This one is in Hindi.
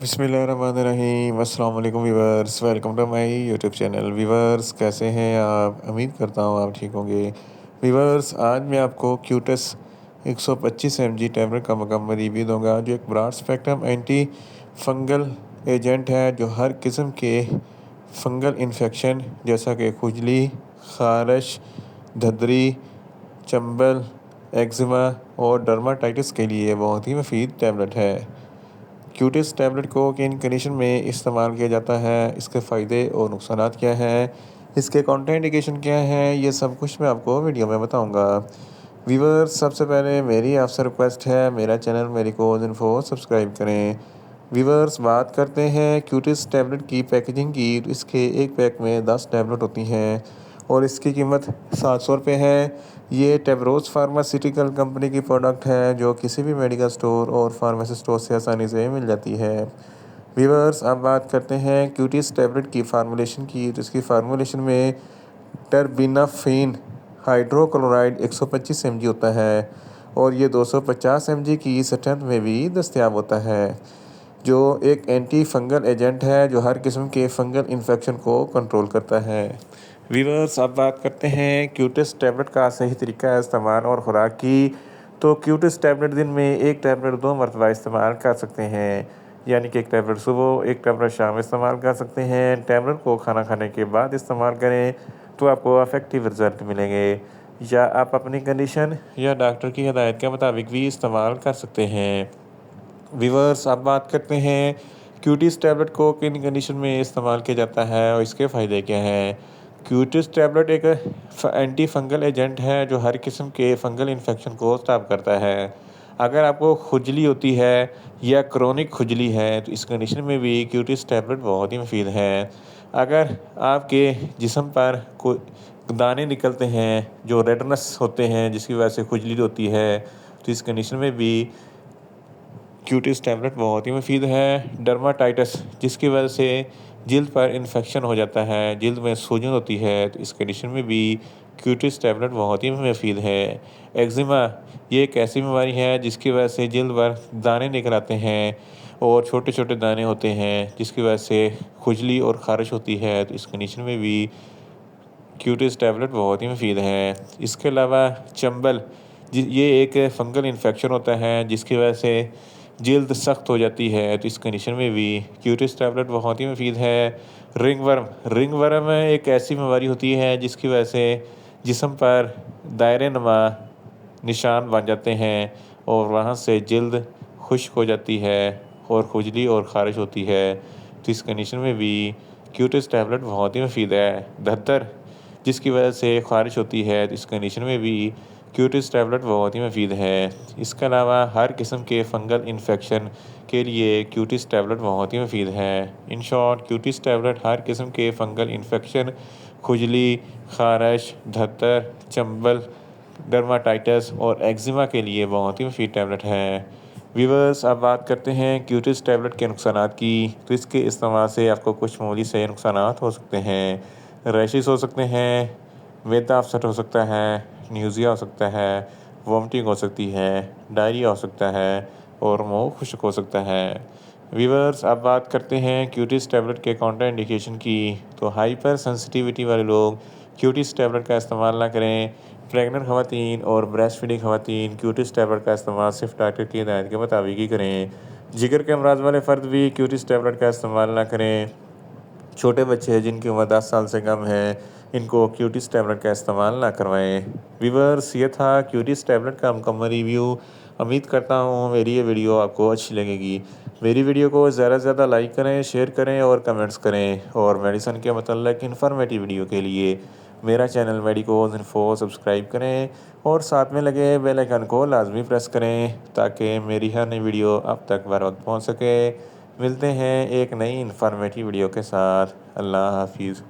बिस्मिल्लाहिर्रहमानिर्रहीम अस्सलाम वालेकुम viewers, welcome to my YouTube channel. Viewers, कैसे हैं आप? उम्मीद करता हूँ आप ठीक होंगे। व्यूअर्स, आज मैं आपको क्यूटस 125 mg टैबलेट का मुकम्मल रिव्यू दूंगा, जो एक broad spectrum antifungal agent है जो हर किस्म के फंगल इन्फेक्शन जैसा कि खुजली, खारिश, धदरी, चंबल, एक्जिमा और डर्माटाइटिस के लिए बहुत ही मुफीद टैबलेट है। क्यूटिस टैबलेट को किन कंडीशन में इस्तेमाल किया जाता है, इसके फ़ायदे और नुकसानात क्या हैं, इसके कॉन्ट्राइंडिकेशन क्या हैं, ये सब कुछ मैं आपको वीडियो में बताऊंगा। व्यूअर्स, सबसे पहले मेरी आपसे रिक्वेस्ट है, मेरा चैनल मेडिकोज इन्फो सब्सक्राइब करें। व्यूअर्स, बात करते हैं क्यूटिस टैबलेट की पैकेजिंग की। तो इसके एक पैक में 10 टैबलेट होती हैं और इसकी कीमत 700 रुपये है। ये टेबरोज फार्मास्यूटिकल कंपनी की प्रोडक्ट है जो किसी भी मेडिकल स्टोर और फार्मेसी स्टोर से आसानी से मिल जाती है। व्यूअर्स, अब बात करते हैं क्यूटिस टैबलेट की फार्मूलेशन की। तो इसकी फार्मूलेशन में टर्बिनाफिन हाइड्रोक्लोराइड 125 mg होता है और ये 250 mg की स्ट्रेंथ में भी दस्तयाब होता है, जो एक एंटी फंगल एजेंट है जो हर किस्म के फंगल इन्फेक्शन को कंट्रोल करता है। वीवर्स, अब बात करते हैं क्यूटिस टैबलेट का सही तरीका इस्तेमाल और ख़ुराक की। तो क्यूटिस टैबलेट दिन में एक टैबलेट 2 मरतबा इस्तेमाल कर सकते हैं, यानी कि एक टैबलेट सुबह, एक टैबलेट शाम इस्तेमाल कर सकते हैं। टैबलेट को खाना खाने के बाद इस्तेमाल करें तो आपको अफेक्टिव रिजल्ट मिलेंगे, या आप अपनी कंडीशन या डॉक्टर की हिदायत के मुताबिक भी इस्तेमाल कर सकते हैं। व्यूअर्स, अब बात करते हैं क्यूटिस टैबलेट को किन कंडीशन में इस्तेमाल किया जाता है और इसके फ़ायदे क्या हैं। क्यूटिस टैबलेट एक एंटी फंगल एजेंट है जो हर किस्म के फंगल इन्फेक्शन को स्टॉप करता है। अगर आपको खुजली होती है या क्रोनिक खुजली है तो इस कंडीशन में भी क्यूटिस टैबलेट बहुत ही मुफीद है। अगर आपके जिस्म पर कोई दाने निकलते हैं जो रेडनेस होते हैं जिसकी वजह से खुजली होती है, तो इस कंडीशन में भी क्यूटिस टैबलेट बहुत ही मुफीद है। डर्माटाइटिस जिसकी वजह से जल्द पर इन्फेक्शन हो जाता है, जल्द में सूजन होती है, तो इस कंडीशन में भी क्यूटिस टैबलेट बहुत ही मुफीद है। एक्जिमा ये एक ऐसी बीमारी है जिसकी वजह से जल्द पर दाने निकल आते हैं और छोटे छोटे दाने होते हैं जिसकी वजह से खुजली और ख़ारिश होती है, तो इस कंडीशन में भी क्यूटिस टैबलेट बहुत ही मुफीद है। इसके अलावा चंबल ये एक फंगल इन्फेक्शन होता है जिसकी वजह से जल्द सख्त हो जाती है, तो इस कंडीशन में भी क्यूटिस टैबलेट बहुत ही मुफीद है। रिंग वर्म एक ऐसी बीमारी होती है जिसकी वजह से जिस्म पर दायरे नुमा निशान बन जाते हैं और वहाँ से जल्द खुश्क हो जाती है और खुजली और ख़ारिश होती है, तो इस कंडीशन में भी क्यूटिस टैबलेट बहुत ही मुफीद है। धत्तर जिसकी वजह से ख़ारिश होती है, तो इस कंडीशन में भी क्यूटिस टैबलेट बहुत ही मुफीद है। इसके अलावा हर किस्म के फंगल इन्फेक्शन के लिए क्यूटिस टैबलेट बहुत ही मुफीद है। इन शॉर्ट, क्यूटिस टैबलेट हर किस्म के फंगल इन्फेक्शन, खुजली, ख़ारिश, धत्तर, चंबल, डर्माटाइटिस और एक्जिमा के लिए बहुत ही मुफीद टैबलेट है। व्यूअर्स, अब बात करते हैं क्यूटिस टैबलेट के नुकसानात की। तो इसके इस्तेमाल से आपको कुछ मामूली से नुकसानात हो सकते हैं। रैशेस हो सकते हैं, मैदा अपसेट हो सकता है, न्यूज़िया हो सकता है, वॉमिटिंग हो सकती है, डायरिया हो सकता है और मुंह खुश्क हो सकता है। व्यूअर्स, अब बात करते हैं क्यूटिस टैबलेट के कॉन्ट्राइंडिकेशन की। तो हाइपर सेंसिटिविटी वाले लोग क्यूटिस टैबलेट का इस्तेमाल ना करें। प्रेग्नेंट ख़वातीन और ब्रेस्ट फीडिंग ख़वातीन क्यूटिस टैबलेट का इस्तेमाल सिर्फ डॉक्टर की हिदायत के मुताबिक ही करें। जिगर के अमराज वाले फ़र्द भी क्यूटिस टैबलेट का इस्तेमाल ना करें। छोटे बच्चे जिनकी उम्र 10 साल से कम है, इनको क्यूटिस टैबलेट का इस्तेमाल ना करवाएं। व्यूअर्स, ये था क्यूटिस टैबलेट का मुकम्मल रिव्यू। उम्मीद करता हूँ मेरी ये वीडियो आपको अच्छी लगेगी। मेरी वीडियो को ज़्यादा से ज़्यादा लाइक करें, शेयर करें और कमेंट्स करें, और मेडिसिन के मतलब इन्फॉर्मेटिव वीडियो के लिए मेरा चैनल मेडिकोज इन्फो सब्सक्राइब करें और साथ में लगे बेल आइकन को लाजमी प्रेस करें ताकि मेरी हर नई वीडियो आप तक बर वक्त पहुँच सके। मिलते हैं एक नई इन्फॉर्मेटिव वीडियो के साथ। अल्लाह हाफिज़।